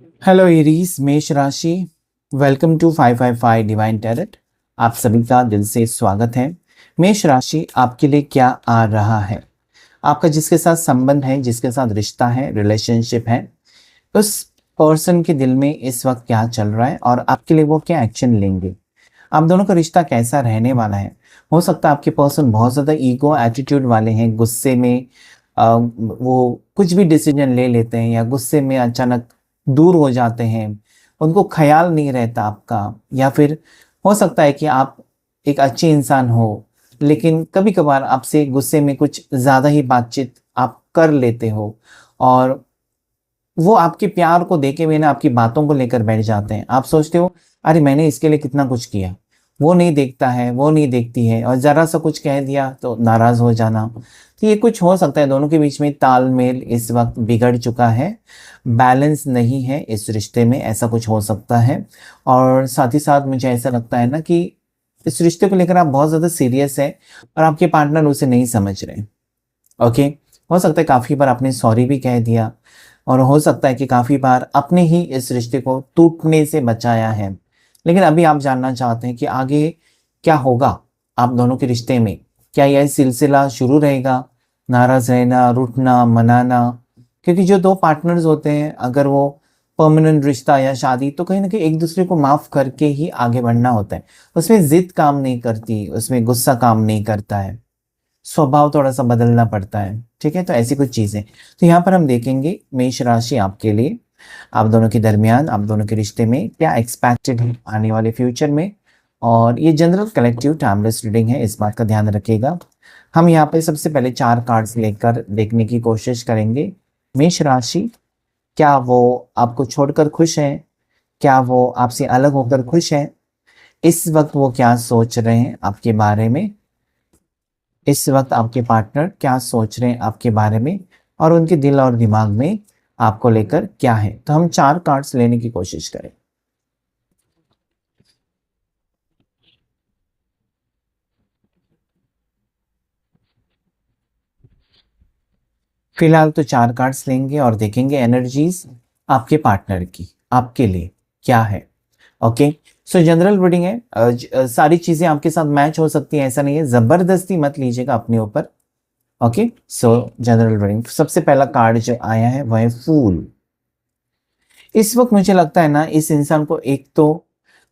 Hello Aries मेष राशि। Welcome to 555 divine tarot. आप सभी का दिल से स्वागत है। मेष राशि आपके लिए क्या आ रहा है? आपका जिसके साथ संबंध है, जिसके साथ रिश्ता है, रिलेशनशिप है, उस पर्सन के दिल में इस वक्त क्या चल रहा है और आपके लिए वो क्या एक्शन लेंगे? आप दोनों का रिश्ता कैसा रहने वाला है? हो सकता है आपके पर्सन बहुत ज़्यादा ईगो एटीट्यूड वाले हैं, गुस्से में वो कुछ भी डिसीजन ले लेते हैं या गुस्से में अचानक दूर हो जाते हैं, उनको ख्याल नहीं रहता आपका। या फिर हो सकता है कि आप एक अच्छे इंसान हो, लेकिन कभी कभार आपसे गुस्से में कुछ ज़्यादा ही बातचीत आप कर लेते हो और वो आपके प्यार को देखे हुए ना आपकी बातों को लेकर बैठ जाते हैं। आप सोचते हो अरे मैंने इसके लिए कितना कुछ किया, वो नहीं देखता है, वो नहीं देखती है, और ज़रा सा कुछ कह दिया तो नाराज़ हो जाना। तो ये कुछ हो सकता है, दोनों के बीच में तालमेल इस वक्त बिगड़ चुका है, बैलेंस नहीं है इस रिश्ते में, ऐसा कुछ हो सकता है। और साथ ही साथ मुझे ऐसा लगता है ना कि इस रिश्ते को लेकर आप बहुत ज़्यादा सीरियस है और आपके पार्टनर उसे नहीं समझ रहे। ओके, हो सकता है काफ़ी बार आपने सॉरी भी कह दिया और हो सकता है कि काफ़ी बार अपने ही इस रिश्ते को टूटने से बचाया है, लेकिन अभी आप जानना चाहते हैं कि आगे क्या होगा आप दोनों के रिश्ते में। क्या यह सिलसिला शुरू रहेगा, नाराज़ रहना, रूठना, मनाना? क्योंकि जो दो पार्टनर्स होते हैं, अगर वो परमानेंट रिश्ता या शादी, तो कहीं ना कहीं एक दूसरे को माफ़ करके ही आगे बढ़ना होता है। उसमें ज़िद काम नहीं करती, उसमें गुस्सा काम नहीं करता है, स्वभाव थोड़ा सा बदलना पड़ता है। ठीक है, तो ऐसी कुछ चीज़ें तो यहाँ पर हम देखेंगे मेष राशि आपके लिए, आप दोनों के दरमियान, आप दोनों के रिश्ते में क्या एक्सपेक्टेड है आने वाले फ्यूचर में। और ये जनरल कलेक्टिव टाइमलेस रीडिंग है, इस बात का ध्यान रखिएगा। हम यहाँ पे सबसे पहले 4 कार्ड्स लेकर देखने की कोशिश करेंगे। मेष राशि, क्या वो आपको छोड़कर खुश हैं? क्या वो आपसे अलग होकर खुश हैं? इस वक्त वो क्या सोच रहे हैं आपके बारे में? इस वक्त आपके पार्टनर क्या सोच रहे हैं आपके बारे में और उनके दिल और दिमाग में आपको लेकर क्या है? तो हम 4 कार्ड्स लेने की कोशिश करें। फिलहाल तो 4 कार्ड्स लेंगे और देखेंगे एनर्जीज आपके पार्टनर की आपके लिए क्या है। ओके, सो जनरल रीडिंग है। सारी चीजें आपके साथ मैच हो सकती हैं, ऐसा नहीं है, जबरदस्ती मत लीजिएगा अपने ऊपर। ओके, सो जनरल रीडिंग, सबसे पहला कार्ड जो आया है वह है फूल। इस वक्त मुझे लगता है ना, इस इंसान को एक तो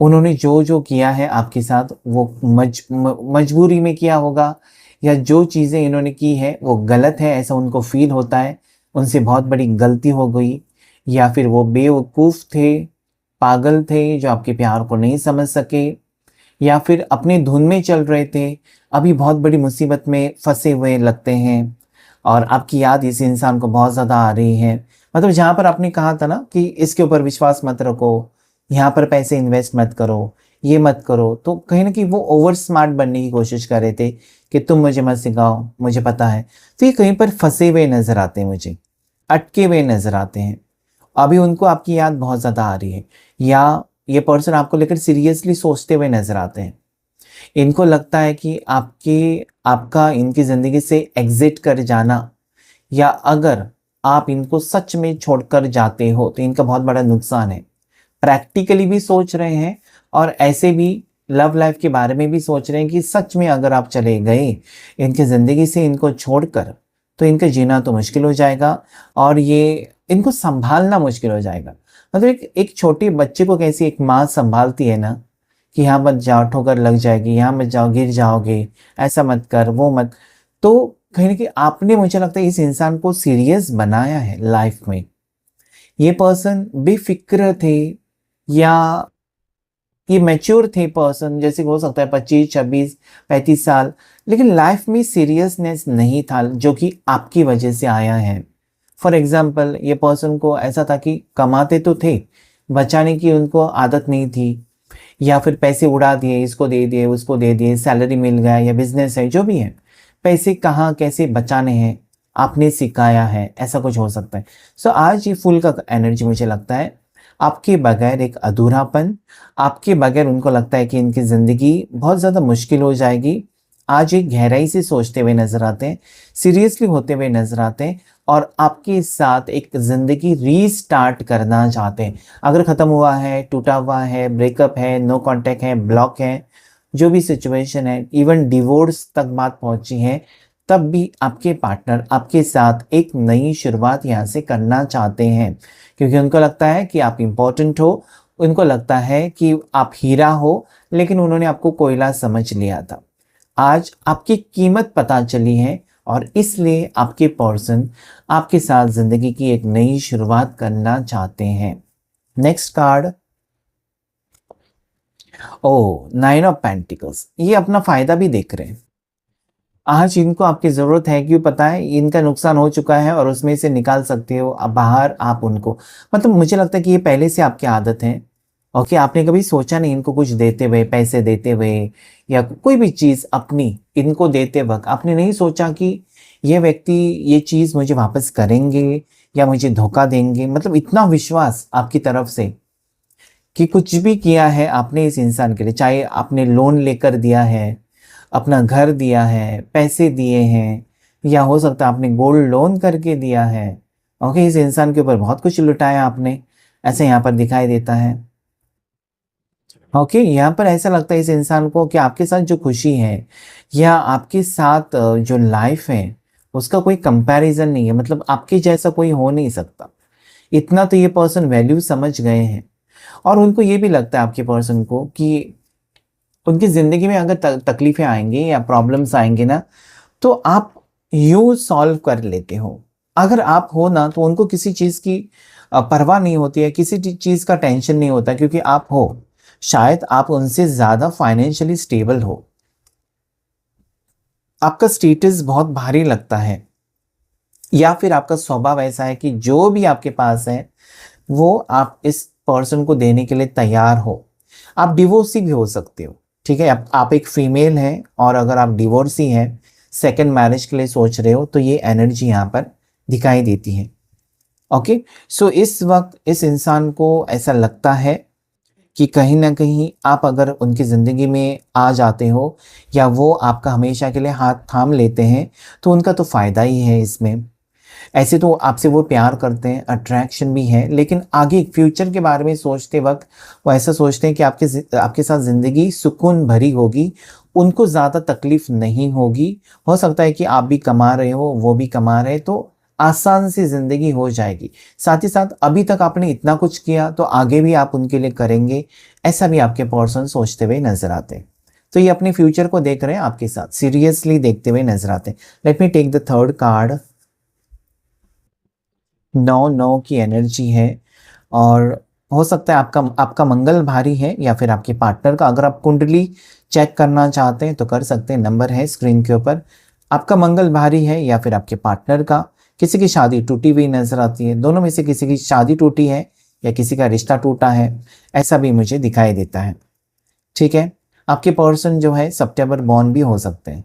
उन्होंने जो जो किया है आपके साथ वो मजबूरी में किया होगा, या जो चीज़ें इन्होंने की है वो गलत है ऐसा उनको फील होता है, उनसे बहुत बड़ी गलती हो गई, या फिर वो बेवकूफ़ थे, पागल थे जो आपके प्यार को नहीं समझ सके, या फिर अपनी धुन में चल रहे थे, अभी बहुत बड़ी मुसीबत में फंसे हुए लगते हैं और आपकी याद इस इंसान को बहुत ज़्यादा आ रही है। मतलब जहाँ पर आपने कहा था ना कि इसके ऊपर विश्वास मत रखो, यहाँ पर पैसे इन्वेस्ट मत करो, ये मत करो, तो कहीं ना कहीं वो ओवर स्मार्ट बनने की कोशिश कर रहे थे कि तुम मुझे मत सिखाओ, मुझे पता है। तो ये कहीं पर फंसे हुए नज़र आते हैं, मुझे अटके हुए नज़र आते हैं। अभी उनको आपकी याद बहुत ज़्यादा आ रही है, या ये पर्सन आपको लेकर सीरियसली सोचते हुए नज़र आते हैं। इनको लगता है कि आपका इनकी ज़िंदगी से एग्जिट कर जाना, या अगर आप इनको सच में छोड़कर जाते हो तो इनका बहुत बड़ा नुकसान है। प्रैक्टिकली भी सोच रहे हैं और ऐसे भी लव लाइफ के बारे में भी सोच रहे हैं कि सच में अगर आप चले गए इनकी ज़िंदगी से इनको छोड़कर, तो इनका जीना तो मुश्किल हो जाएगा और ये इनको संभालना मुश्किल हो जाएगा। मतलब एक छोटे बच्चे को कैसी एक माँ संभालती है ना, कि यहाँ मत जाओ ठोकर लग जाएगी, यहाँ मत जाओ गिर जाओगे, ऐसा मत कर, वो मत। तो कहीं ना कहीं आपने, मुझे लगता है, इस इंसान को सीरियस बनाया है लाइफ में। ये पर्सन बेफिक्र थे, या ये मैच्योर थे पर्सन, जैसे हो सकता है 25 26 35 साल, लेकिन लाइफ में सीरियसनेस नहीं था जो कि आपकी वजह से आया है। फॉर एग्जाम्पल, ये पर्सन को ऐसा था कि कमाते तो थे, बचाने की उनको आदत नहीं थी, या फिर पैसे उड़ा दिए, इसको दे दिए, उसको दे दिए, सैलरी मिल गया या बिजनेस है जो भी है, पैसे कहाँ कैसे बचाने हैं आपने सिखाया है, ऐसा कुछ हो सकता है। सो आज ये फुल का एनर्जी मुझे लगता है आपके बगैर एक अधूरापन, आपके बगैर उनको लगता है कि इनकी ज़िंदगी बहुत ज़्यादा मुश्किल हो जाएगी। आज ये गहराई से सोचते हुए नज़र आते हैं, सीरियसली होते हुए नज़र आते हैं, और आपके साथ एक ज़िंदगी रीस्टार्ट करना चाहते हैं। अगर ख़त्म हुआ है, टूटा हुआ है, ब्रेकअप है, नो कॉन्टैक्ट है, ब्लॉक है, जो भी सिचुएशन है, इवन डिवोर्स तक बात पहुंची है, तब भी आपके पार्टनर आपके साथ एक नई शुरुआत यहाँ से करना चाहते हैं, क्योंकि उनको लगता है कि आप इम्पोर्टेंट हो, उनको लगता है कि आप हीरा हो, लेकिन उन्होंने आपको कोयला समझ लिया था। आज आपकी कीमत पता चली है और इसलिए आपके पर्सन आपके साथ ज़िंदगी की एक नई शुरुआत करना चाहते हैं। नेक्स्ट कार्ड, ओ 9 ऑफ पेंटिकल्स, ये अपना फायदा भी देख रहे हैं। आज इनको आपकी ज़रूरत है, क्यों पता है, इनका नुकसान हो चुका है और उसमें से निकाल सकते हो अब बाहर आप उनको। मतलब मुझे लगता है कि ये पहले से आपकी आदत है। ओके, आपने कभी सोचा नहीं इनको कुछ देते हुए, पैसे देते हुए या कोई भी चीज़ अपनी इनको देते वक्त आपने नहीं सोचा कि ये व्यक्ति ये चीज़ मुझे वापस करेंगे या मुझे धोखा देंगे। मतलब इतना विश्वास आपकी तरफ से कि कुछ भी किया है आपने इस इंसान के लिए, चाहे आपने लोन लेकर दिया है, अपना घर दिया है, पैसे दिए हैं, या हो सकता है आपने गोल्ड लोन करके दिया है। ओके, इस इंसान के ऊपर बहुत कुछ लुटाया आपने, ऐसे यहाँ पर दिखाई देता है। ओके, यहाँ पर ऐसा लगता है इस इंसान को कि आपके साथ जो खुशी है या आपके साथ जो लाइफ है उसका कोई कंपैरिजन नहीं है। मतलब आपके जैसा कोई हो नहीं सकता, इतना तो ये पर्सन वैल्यू समझ गए हैं। और उनको ये भी लगता है आपके पर्सन को कि उनकी ज़िंदगी में अगर तकलीफ़ें आएँगी या प्रॉब्लम्स आएँगे ना, तो आप यूँ सॉल्व कर लेते हो। अगर आप हो ना, तो उनको किसी चीज़ की परवाह नहीं होती है, किसी चीज़ का टेंशन नहीं होता, क्योंकि आप हो। शायद आप उनसे ज़्यादा फाइनेंशियली स्टेबल हो। आपका स्टेटस बहुत भारी लगता है, या फिर आपका स्वभाव ऐसा है कि जो भी आपके पास है, वो आप इस पर्सन को देने के लिए तैयार हो। आप डिवोर्सी भी हो सकते हो, ठीक है? आप एक फीमेल हैं और अगर आप डिवोर्सी हैं, सेकंड मैरिज के लिए सोच रहे हो, तो ये एनर्जी यहाँ पर दिखाई देती है। ओके, सो इस वक्त इस इंसान को ऐसा लगता है कि कहीं न कहीं आप अगर उनकी ज़िंदगी में आ जाते हो या वो आपका हमेशा के लिए हाथ थाम लेते हैं, तो उनका तो फ़ायदा ही है इसमें। ऐसे तो आपसे वो प्यार करते हैं, अट्रैक्शन भी है, लेकिन आगे फ्यूचर के बारे में सोचते वक़्त वो ऐसा सोचते हैं कि आपके साथ ज़िंदगी सुकून भरी होगी, उनको ज़्यादा तकलीफ़ नहीं होगी। हो सकता है कि आप भी कमा रहे हो, वो भी कमा रहे, तो आसान सी ज़िंदगी हो जाएगी। साथ ही साथ अभी तक आपने इतना कुछ किया, तो आगे भी आप उनके लिए करेंगे, ऐसा भी आपके पर्सन सोचते हुए नज़र आते हैं। तो ये अपने फ्यूचर को देख रहे हैं आपके साथ, सीरियसली देखते हुए नज़र आते हैं। Let me take the third card. 9 की एनर्जी है और हो सकता है आपका मंगल भारी है या फिर आपके पार्टनर का। अगर आप कुंडली चेक करना चाहते हैं तो कर सकते हैं, नंबर है स्क्रीन के ऊपर। आपका मंगल भारी है या फिर आपके पार्टनर का। किसी की शादी टूटी हुई नजर आती है, दोनों में से किसी की शादी टूटी है या किसी का रिश्ता टूटा है, ऐसा भी मुझे दिखाई देता है। ठीक है, आपके पर्सन जो है सितंबर बॉर्न भी हो सकते हैं।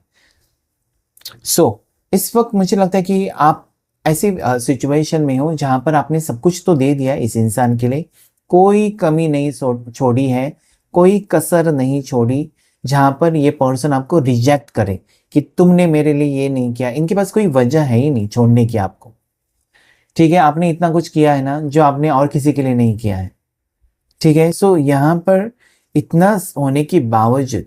इस वक्त मुझे लगता है कि आप ऐसी सिचुएशन में हो जहां पर आपने सब कुछ तो दे दिया इस इंसान के लिए, कोई कमी नहीं छोड़ी है, कोई कसर नहीं छोड़ी, जहां पर ये पर्सन आपको रिजेक्ट करे कि तुमने मेरे लिए ये नहीं किया। इनके पास कोई वजह है ही नहीं छोड़ने की आपको। ठीक है, आपने इतना कुछ किया है ना जो आपने और किसी के लिए नहीं किया है। ठीक है, यहाँ पर इतना होने के बावजूद,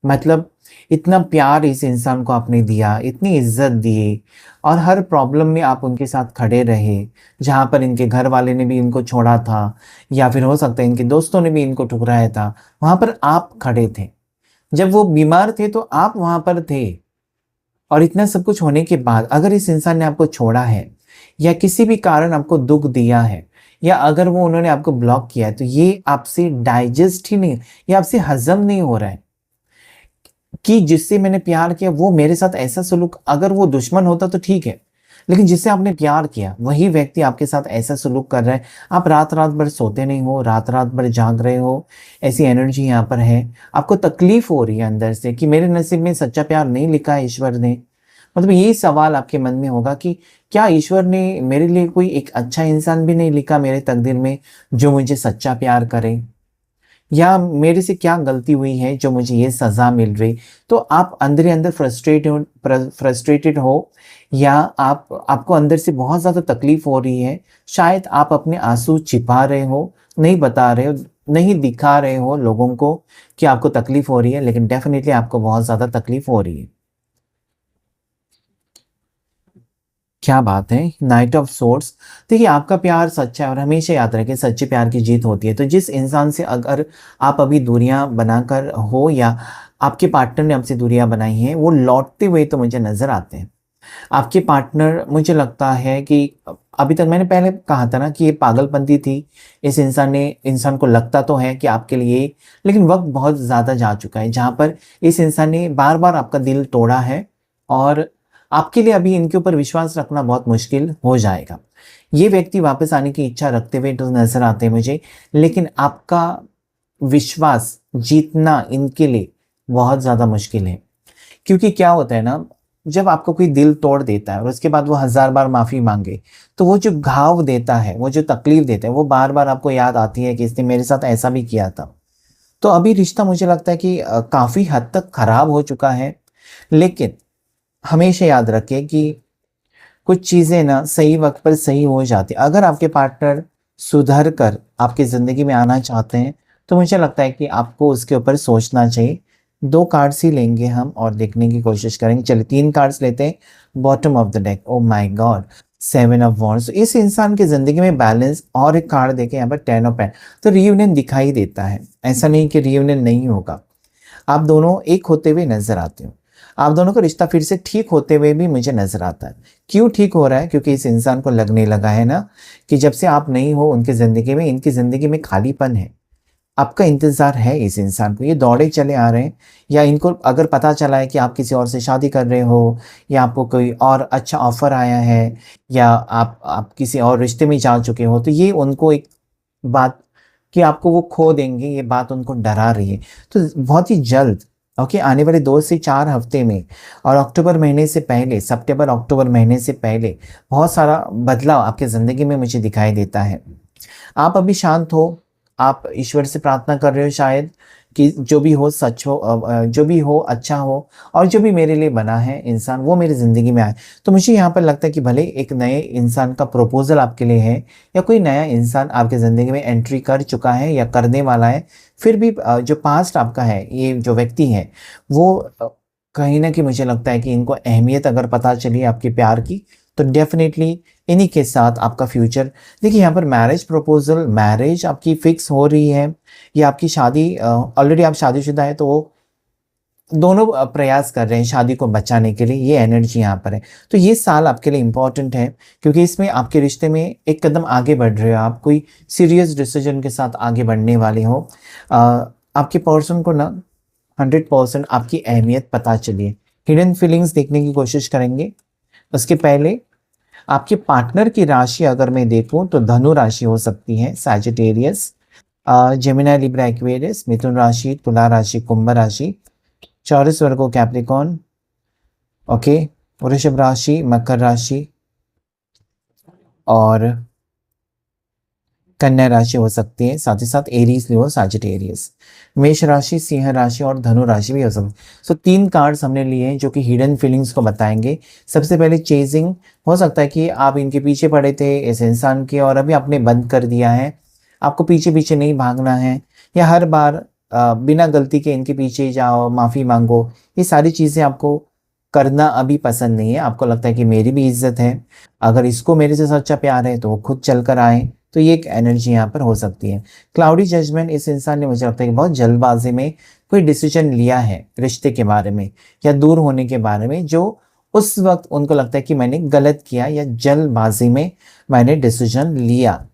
मतलब इतना प्यार इस इंसान को आपने दिया, इतनी इज्जत दी और हर प्रॉब्लम में आप उनके साथ खड़े रहे। जहाँ पर इनके घर वाले ने भी इनको छोड़ा था या फिर हो सकता है इनके दोस्तों ने भी इनको ठुकराया था, वहाँ पर आप खड़े थे। जब वो बीमार थे तो आप वहाँ पर थे। और इतना सब कुछ होने के बाद अगर इस इंसान ने आपको छोड़ा है या किसी भी कारण आपको दुख दिया है या अगर वो उन्होंने आपको ब्लॉक किया है, तो ये आपसे डाइजेस्ट ही नहीं, ये आपसे हजम नहीं हो रहा है कि जिससे मैंने प्यार किया वो मेरे साथ ऐसा सलूक। अगर वो दुश्मन होता तो ठीक है, लेकिन जिससे आपने प्यार किया वही व्यक्ति आपके साथ ऐसा सलूक कर रहा है। आप रात रात भर सोते नहीं हो, रात रात भर जाग रहे हो, ऐसी एनर्जी यहाँ पर है। आपको तकलीफ हो रही है अंदर से कि मेरे नसीब में सच्चा प्यार नहीं लिखा है ईश्वर ने। मतलब यही सवाल आपके मन में होगा कि क्या ईश्वर ने मेरे लिए कोई एक अच्छा इंसान भी नहीं लिखा मेरे तकदीर में जो मुझे सच्चा प्यार करे। या मेरे से क्या गलती हुई है जो मुझे ये सज़ा मिल रही। तो आप अंदर ही अंदर फ्रस्ट्रेटेड हो, या आपको अंदर से बहुत ज़्यादा तकलीफ़ हो रही है। शायद आप अपने आँसू छिपा रहे हो, नहीं बता रहे हो, नहीं दिखा रहे हो लोगों को कि आपको तकलीफ़ हो रही है, लेकिन डेफ़िनिटली आपको बहुत ज़्यादा तकलीफ़ हो रही है। क्या बात है! Night of swords. देखिए, आपका प्यार सच्चा है और हमेशा याद रखें सच्चे प्यार की जीत होती है। तो जिस इंसान से अगर आप अभी दूरियाँ बनाकर हो, या आपके पार्टनर ने आपसे दूरियाँ बनाई हैं, वो लौटते हुए तो मुझे नज़र आते हैं। आपके पार्टनर, मुझे लगता है कि अभी तक मैंने पहले कहा था ना कि ये पागलपंती थी। इस इंसान को लगता तो है कि आपके लिए, लेकिन वक़्त बहुत ज़्यादा जा चुका है, जहाँ पर इस इंसान ने बार-बार आपका दिल तोड़ा है, और आपके लिए अभी इनके ऊपर विश्वास रखना बहुत मुश्किल हो जाएगा। ये व्यक्ति वापस आने की इच्छा रखते हुए तो नज़र आते हैं मुझे, लेकिन आपका विश्वास जीतना इनके लिए बहुत ज़्यादा मुश्किल है। क्योंकि क्या होता है ना, जब आपको कोई दिल तोड़ देता है और उसके बाद वो हज़ार बार माफ़ी माँगे, तो वो जो घाव देता है, वो जो तकलीफ़ देता है, वो बार-बार आपको याद आती है कि इसने मेरे साथ ऐसा भी किया था। तो अभी रिश्ता मुझे लगता है कि काफ़ी हद तक ख़राब हो चुका है, लेकिन हमेशा याद रखें कि कुछ चीज़ें ना सही वक़्त पर सही हो जाती हैं। अगर आपके पार्टनर सुधर कर आपकी ज़िंदगी में आना चाहते हैं, तो मुझे लगता है कि आपको उसके ऊपर सोचना चाहिए। 2 कार्ड्स ही लेंगे हम और देखने की कोशिश करेंगे। चलिए 3 कार्ड्स लेते हैं। Bottom of the deck, oh my God! 7 of wands. इस इंसान की ज़िंदगी में बैलेंस, और एक कार्ड देखें यहाँ पर 10 ऑफ पेंट। तो रियूनियन दिखाई देता है। ऐसा नहीं कि रियूनियन नहीं होगा। आप दोनों एक होते हुए नज़र आते हो। आप दोनों का रिश्ता फिर से ठीक होते हुए भी मुझे नज़र आता है। क्यों ठीक हो रहा है? क्योंकि इस इंसान को लगने लगा है ना कि जब से आप नहीं हो उनकी ज़िंदगी में, इनकी ज़िंदगी में खालीपन है। आपका इंतज़ार है इस इंसान को, ये दौड़े चले आ रहे हैं, या इनको अगर पता चला है कि आप किसी और से शादी कर रहे हो, या आपको कोई और अच्छा ऑफ़र आया है, या आप किसी और रिश्ते में जा चुके हो, तो ये उनको एक बात कि आपको वो खो देंगे, ये बात उनको डरा रही है। तो बहुत ही जल्द, ओके, आने वाले 2 से 4 हफ्ते में, और अक्टूबर महीने से पहले, सितंबर-अक्टूबर महीने से पहले बहुत सारा बदलाव आपकी ज़िंदगी में मुझे दिखाई देता है। आप अभी शांत हो, आप ईश्वर से प्रार्थना कर रहे हो शायद कि जो भी हो सच हो, जो भी हो अच्छा हो, और जो भी मेरे लिए बना है इंसान वो मेरी ज़िंदगी में आए। तो मुझे यहाँ पर लगता है कि भले एक नए इंसान का प्रपोज़ल आपके लिए है, या कोई नया इंसान आपकी ज़िंदगी में एंट्री कर चुका है या करने वाला है, फिर भी जो पास्ट आपका है, ये जो व्यक्ति है, वो कहीं न कहीं मुझे लगता है कि इनको अहमियत अगर पता चली आपके प्यार की, तो डेफ़िनेटली इन्हीं के साथ आपका फ्यूचर। देखिए, यहाँ पर मैरिज प्रपोज़ल, मैरिज आपकी फ़िक्स हो रही है, या आपकी शादी, ऑलरेडी आप शादीशुदा हैं, तो वो दोनों प्रयास कर रहे हैं शादी को बचाने के लिए, ये एनर्जी यहाँ पर है। तो ये साल आपके लिए इम्पोर्टेंट है, क्योंकि इसमें आपके रिश्ते में एक कदम आगे बढ़ रहे हो आप, कोई सीरियस डिसीज़न के साथ आगे बढ़ने वाले हो। अ, आपके पर्सन को ना 100% आपकी अहमियत पता चली है। हिडन फीलिंग्स देखने की कोशिश करेंगे। उसके पहले आपके पार्टनर की राशि अगर मैं देखूँ तो धनु राशि हो सकती है, सैजिटेरियस, जेमिनी, लिब्रा, एक्वेरियस, मिथुन राशि, तुला राशि, कुंभ राशि, चौरस, वर्गो, कैप्रिकॉर्न, ओके, वृषभ राशि, मकर राशि, और कन्या राशि हो सकती है, साथ ही साथ एरीज, लियो, सैजिटेरियस। मेष राशि, सिंह राशि और धनु राशि भी हो सकती है। सो 3 कार्ड्स हमने लिए हैं जो कि हिडन फीलिंग्स को बताएंगे। सबसे पहले चेजिंग, हो सकता है कि आप इनके पीछे पड़े थे इस इंसान के, और अभी आपने बंद कर दिया है। आपको पीछे पीछे नहीं भागना है, या हर बार बिना गलती के इनके पीछे जाओ, माफ़ी मांगो, ये सारी चीज़ें आपको करना अभी पसंद नहीं है। आपको लगता है कि मेरी भी इज्जत है, अगर इसको मेरे से सच्चा प्यार है तो वो खुद चल कर आए। तो ये एक एनर्जी यहाँ पर हो सकती है। क्लाउडी जजमेंट, इस इंसान ने, मुझे लगता है कि बहुत जल्दबाजी में कोई डिसीजन लिया है रिश्ते के बारे में या दूर होने के बारे में, जो उस वक्त उनको लगता है कि मैंने गलत किया, या जल्दबाजी में मैंने डिसीजन लिया।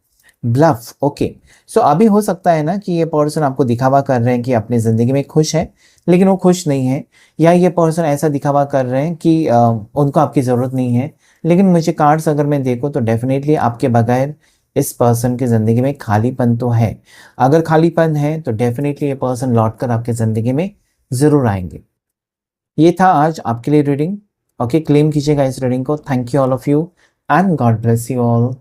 Bulb, okay. सो अभी हो सकता है ना कि ये पर्सन आपको दिखावा कर रहे हैं कि अपनी ज़िंदगी में खुश है, लेकिन वो खुश नहीं है, या ये पर्सन ऐसा दिखावा कर रहे हैं कि उनको आपकी ज़रूरत नहीं है। लेकिन मुझे कार्ड्स अगर मैं देखूँ तो डेफिनेटली आपके बगैर इस पर्सन की ज़िंदगी में खालीपन तो है। अगर खालीपन है तो डेफिनेटली ये पर्सन लौट कर आपकी ज़िंदगी में ज़रूर आएंगे। ये था आज आपके लिए रीडिंग। ओके, क्लेम कीजिएगा इस रीडिंग को। Thank you all of you, and God bless you all.